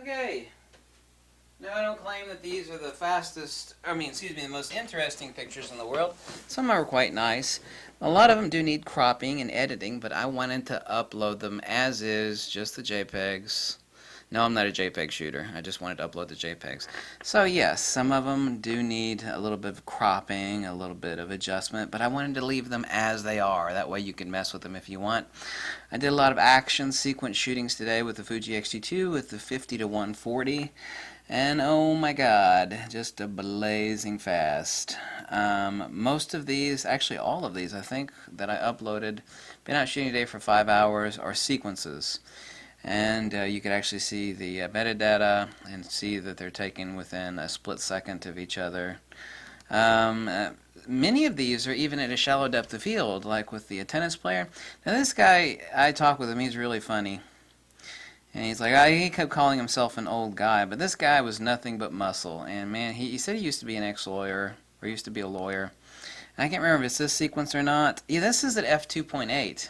Okay. Now, I don't claim that these are the the most interesting pictures in the world. Some are quite nice. A lot of them do need cropping and editing, but I wanted to upload them as is, just the JPEGs. No, I'm not a JPEG shooter. I just wanted to upload the JPEGs. So yes, some of them do need a little bit of cropping, a little bit of adjustment, but I wanted to leave them as they are. That way you can mess with them if you want. I did a lot of action sequence shootings today with the Fuji X-T2 with the 50 to 140. And oh my god, just a blazing fast. Most of these, actually all of these, I think, that I uploaded, been out shooting today for 5 hours, are sequences. And you could actually see the metadata and see that they're taken within a split second of each other. Many of these are even at a shallow depth of field, like with the tennis player. Now this guy, I talk with him, he's really funny. And he's like, he kept calling himself an old guy, but this guy was nothing but muscle. And man, he said he used to be an ex-lawyer, or used to be a lawyer. And I can't remember if it's this sequence or not. Yeah, this is at f2.8.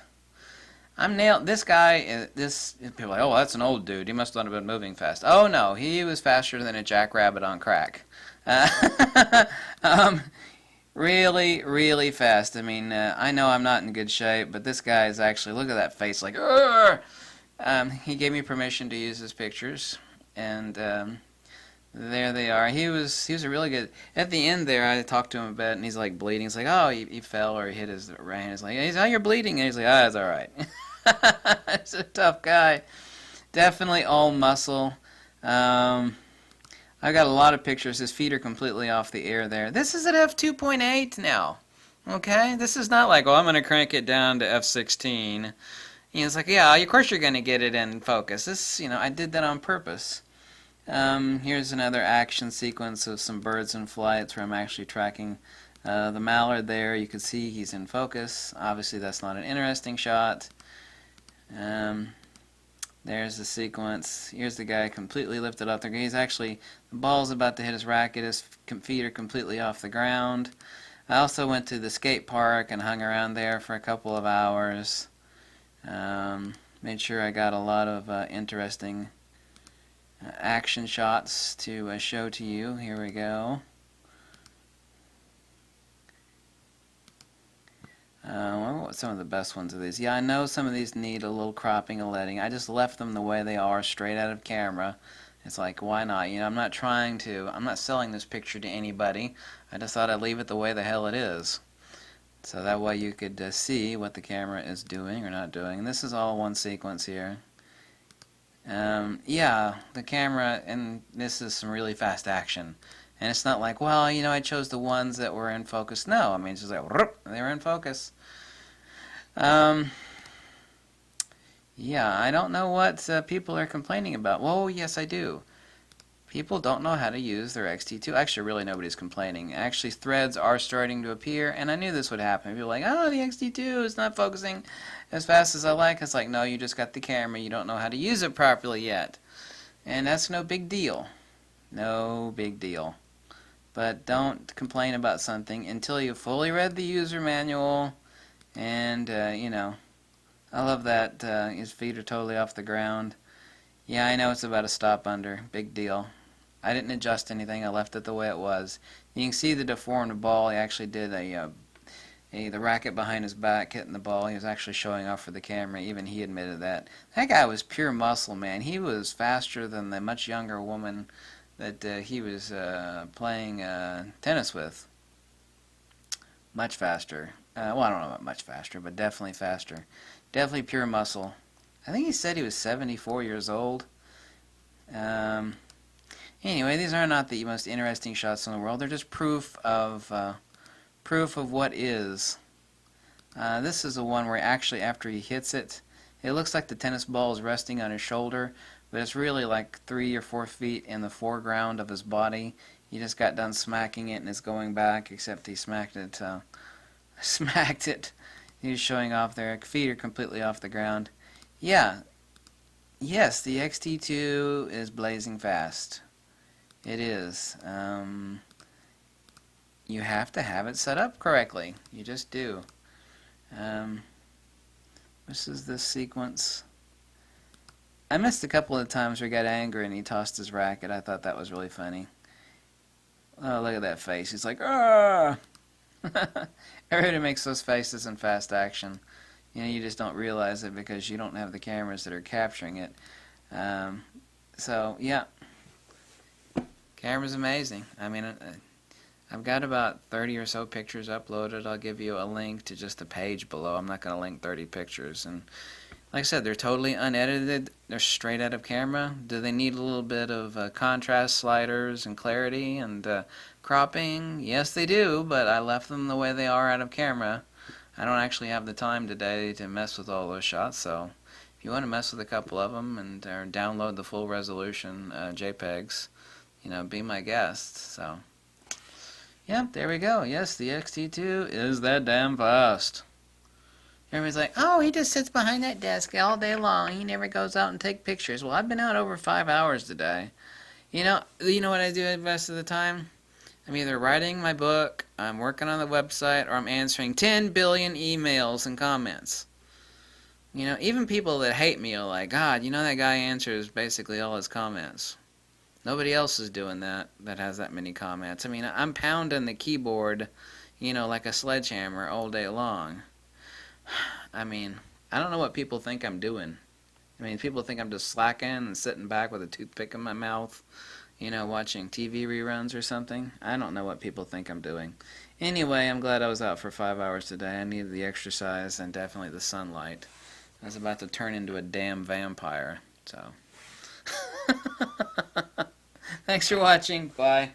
I'm nailed. This guy, people are like, oh, that's an old dude. He must not have been moving fast. Oh no, he was faster than a jackrabbit on crack. Really, really fast. I mean, I know I'm not in good shape, but this guy is actually, look at that face, like, Urgh! He gave me permission to use his pictures, and there they are. He was a really good. At the end there, I talked to him a bit, and he's like bleeding. He's like, oh, he fell or he hit his right hand. He's like, oh, you're bleeding, and he's like, ah, it's all right. He's a tough guy. Definitely all muscle. I got a lot of pictures. His feet are completely off the air there. This is at f2.8 now. Okay, this is not like, oh, I'm gonna crank it down to f16. It's like, yeah, of course you're gonna get it in focus. This, I did that on purpose. Here's another action sequence of some birds in flights where I'm actually tracking the mallard there. You can see he's in focus. Obviously that's not an interesting shot. There's the sequence. Here's the guy completely lifted off the ground. He's actually, the ball's about to hit his racket. His feet are completely off the ground. I also went to the skate park and hung around there for a couple of hours. Made sure I got a lot of interesting action shots to show to you. Here we go. What were some of the best ones of these? Yeah, I know some of these need a little cropping and letting. I just left them the way they are, straight out of camera. It's like, why not? I'm not selling this picture to anybody. I just thought I'd leave it the way the hell it is. So that way you could see what the camera is doing or not doing. And this is all one sequence here. Yeah, the camera, and this is some really fast action. And it's not like, well, I chose the ones that were in focus. No, I mean, it's just like, whoop, they were in focus. Yeah, I don't know what people are complaining about. Well, yes, I do. People don't know how to use their X-T2. Actually, really nobody's complaining. Actually, threads are starting to appear, and I knew this would happen. People are like, oh, the X-T2 is not focusing as fast as I like. It's like, no, you just got the camera. You don't know how to use it properly yet. And that's no big deal. No big deal. But don't complain about something until you've fully read the user manual. And, I love that his feet are totally off the ground. Yeah, I know it's about a stop under. Big deal. I didn't adjust anything. I left it the way it was. You can see the deformed ball. He actually did the racket behind his back hitting the ball. He was actually showing off for the camera. Even he admitted that. That guy was pure muscle, man. He was faster than the much younger woman that he was playing tennis with. Much faster. Well, I don't know about much faster, but definitely faster. Definitely pure muscle. I think he said he was 74 years old. Anyway, these are not the most interesting shots in the world. They're just proof of what is. This is the one where actually after he hits it, it looks like the tennis ball is resting on his shoulder, but it's really like 3 or 4 feet in the foreground of his body. He just got done smacking it and it's going back, except he smacked it. Smacked it. He's showing off there. Feet are completely off the ground. Yeah. Yes, the X-T2 is blazing fast. It is. You have to have it set up correctly. You just do. This is the sequence. I missed a couple of times where he got angry and he tossed his racket. I thought that was really funny. Oh, look at that face. He's like, ah! Everybody makes those faces in fast action. You know, you just don't realize it because you don't have the cameras that are capturing it. So, yeah. Camera's amazing. I mean, I've got about 30 or so pictures uploaded. I'll give you a link to just the page below. I'm not going to link 30 pictures. And like I said, they're totally unedited. They're straight out of camera. Do they need a little bit of contrast sliders and clarity and cropping? Yes, they do, but I left them the way they are out of camera. I don't actually have the time today to mess with all those shots, so if you want to mess with a couple of them and or download the full resolution JPEGs, you know, be my guest. So, yeah, there we go. Yes, the X-T2 is that damn fast. Everybody's like, oh, he just sits behind that desk all day long. He never goes out and take pictures. Well, I've been out over 5 hours today. You know what I do the rest of the time? I'm either writing my book, I'm working on the website, or I'm answering 10 billion emails and comments. You know, even people that hate me are like, God, you know that guy answers basically all his comments. Nobody else is doing that has that many comments. I mean, I'm pounding the keyboard, you know, like a sledgehammer all day long. I mean, I don't know what people think I'm doing. I mean, people think I'm just slacking and sitting back with a toothpick in my mouth, you know, watching TV reruns or something. I don't know what people think I'm doing. Anyway, I'm glad I was out for 5 hours today. I needed the exercise and definitely the sunlight. I was about to turn into a damn vampire, so. Thanks for watching. Bye.